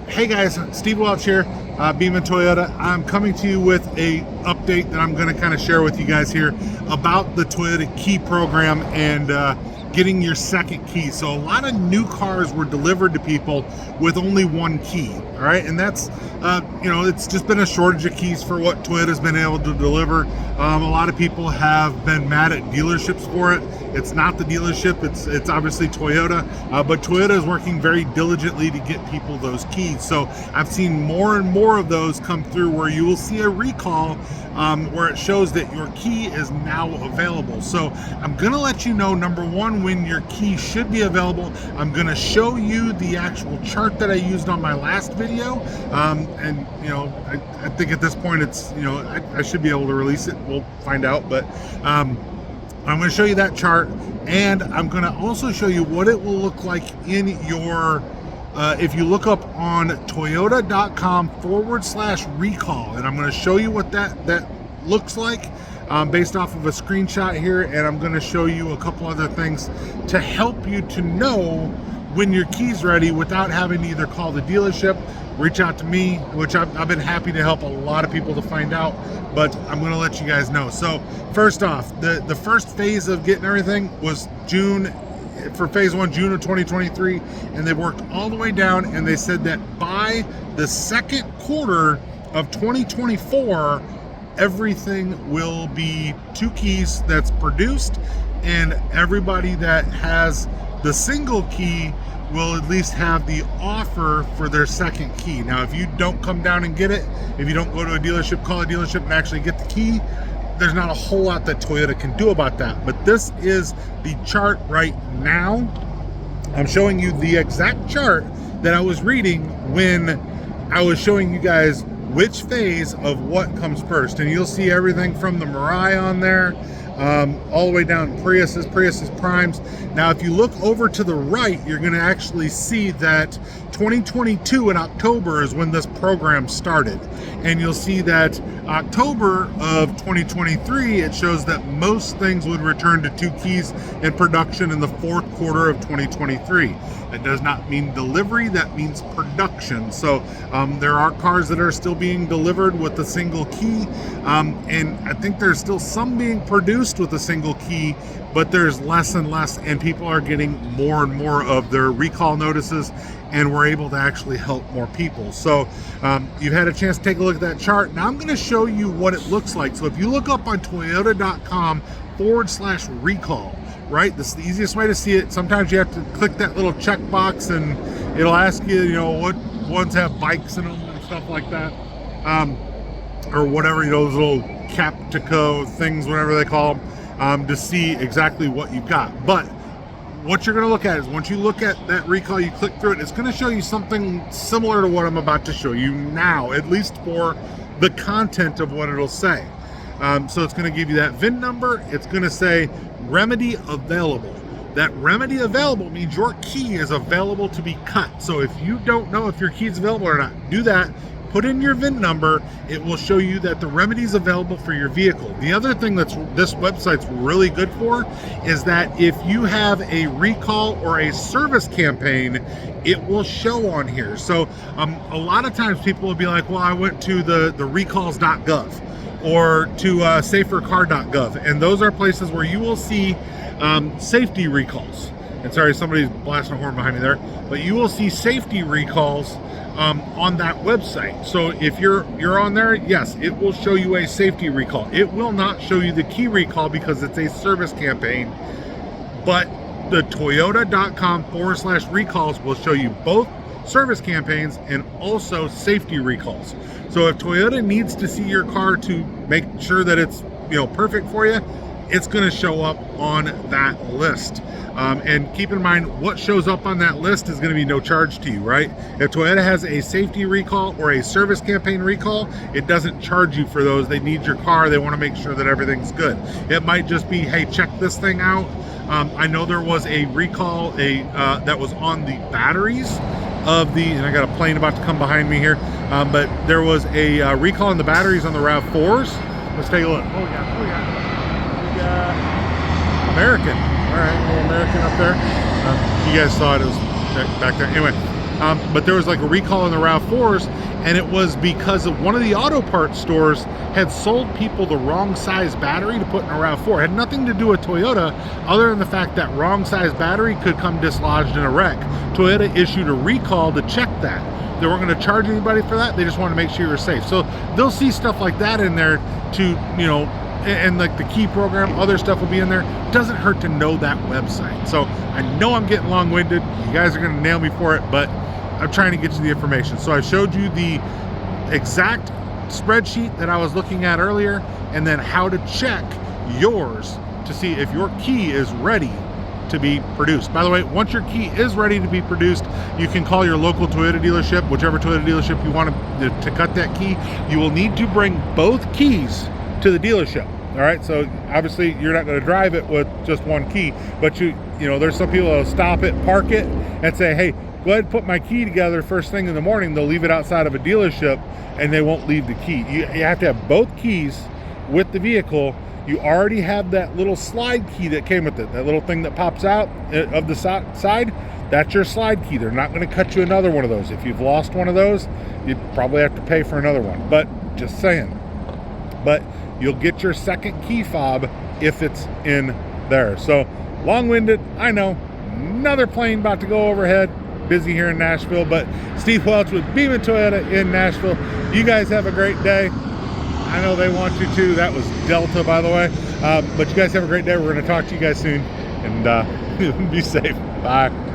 Hey guys, Steve Welch here, Beeman Toyota. I'm coming to you with a update that I'm going to kind of share with you guys here about the Toyota Key program and getting your second key. So a lot of new cars were delivered to people with only one key, all right? And that's, it's just been a shortage of keys for what Toyota's been able to deliver. A lot of people have been mad at dealerships for it. It's not the dealership, it's obviously Toyota, but Toyota is working very diligently to get people those keys. So I've seen more and more of those come through where you will see a recall where it shows that your key is now available. So I'm gonna let you know, number one, when your key should be available. I'm gonna show you the actual chart that I used on my last video. And I think at this point it's, I should be able to release it. We'll find out, but I'm going to show you that chart, and I'm going to also show you what it will look like in your, if you look up on toyota.com/recall, and I'm going to show you what that looks like based off of a screenshot here, and I'm going to show you a couple other things to help you to know when your key's ready without having to either call the dealership, reach out to me, which I've been happy to help a lot of people to find out, but I'm going to let you guys know. So first off, the first phase of getting everything was June, for phase one, June of 2023, and they worked all the way down, and they said that by the second quarter of 2024, everything will be two keys that's produced, and everybody that has the single key will at least have the offer for their second key. Now, if you don't come down and get it, if you don't go to a dealership, call a dealership and actually get the key, there's not a whole lot that Toyota can do about that. But this is the chart right now. I'm showing you the exact chart that I was reading when I was showing you guys which phase of what comes first. And you'll see everything from the Mirai on there, all the way down Priuses, Primes. Now, if you look over to the right, you're going to actually see that 2022 in October is when this program started. And you'll see that October of 2023, it shows that most things would return to two keys in production in the fourth quarter of 2023. That does not mean delivery, that means production. So there are cars that are still being delivered with a single key, and I think there's still some being produced with a single key, but there's less and less, and people are getting more and more of their recall notices, and we're able to actually help more people. So you've had a chance to take a look at that chart. Now I'm going to show you what it looks like. So if you look up on toyota.com/recall, right? This is the easiest way to see it. Sometimes you have to click that little checkbox and it'll ask you, what ones have bikes in them and stuff like that. Or whatever, those little Captico things, whatever they call them, to see exactly what you've got. But what you're going to look at is, once you look at that recall, you click through it, it's going to show you something similar to what I'm about to show you now, at least for the content of what it'll say. So it's going to give you that VIN number. It's going to say remedy available. That remedy available means your key is available to be cut. So if you don't know if your key is available or not, do that. Put in your VIN number. It will show you that the remedy is available for your vehicle. The other thing that's this website's really good for is that if you have a recall or a service campaign, it will show on here. So a lot of times people will be like, well, I went to the recalls.gov or to safercar.gov, and those are places where you will see safety recalls. And sorry, somebody's blasting a horn behind me there, but you will see safety recalls on that website. So if you're on there, yes, it will show you a safety recall. It will not show you the key recall because it's a service campaign, but the toyota.com/recalls will show you both service campaigns and also safety recalls. So if Toyota needs to see your car to make sure that it's perfect for you, it's going to show up on that list. And keep in mind, what shows up on that list is going to be no charge to you, right? If Toyota has a safety recall or a service campaign recall, it doesn't charge you for those. They need your car. They want to make sure that everything's good. It might just be, hey, check this thing out. I know there was a recall that was on the batteries of the, and I got a plane about to come behind me here, but there was a recall on the batteries on the RAV4s. Let's take a look. Oh yeah, we got American. All right, little American up there. You guys saw it was back there. Anyway, But there was like a recall on the RAV4s, and it was because of one of the auto parts stores had sold people the wrong size battery to put in a RAV4. It had nothing to do with Toyota other than the fact that wrong size battery could come dislodged in a wreck. Toyota issued a recall to check that. They weren't going to charge anybody for that. They just want to make sure you're safe. So they'll see stuff like that in there to, you know, and like the key program, other stuff will be in there. Doesn't hurt to know that website. So I know I'm getting long-winded. You guys are going to nail me for it, but I'm trying to get you the information. So I showed you the exact spreadsheet that I was looking at earlier, and then how to check yours to see if your key is ready to be produced. By the way, once your key is ready to be produced, you can call your local Toyota dealership, whichever Toyota dealership you want to cut that key. You will need to bring both keys to the dealership. All right, so obviously you're not going to drive it with just one key, but you know, there's some people that'll stop it, park it, and say, hey, go ahead and put my key together first thing in the morning. They'll leave it outside of a dealership and they won't leave the key. You have to have both keys with the vehicle. You already have that little slide key that came with it, that little thing that pops out of the side. That's your slide key. They're not going to cut you another one of those. If you've lost one of those, you'd probably have to pay for another one, but just saying. But you'll get your second key fob if it's in there. So long-winded, I know. Another plane about to go overhead. Busy here in Nashville, but Steve Welch with Beaman Toyota in Nashville. You guys have a great day. I know they want you to. That was Delta, by the way. But you guys have a great day. We're going to talk to you guys soon, and be safe. Bye.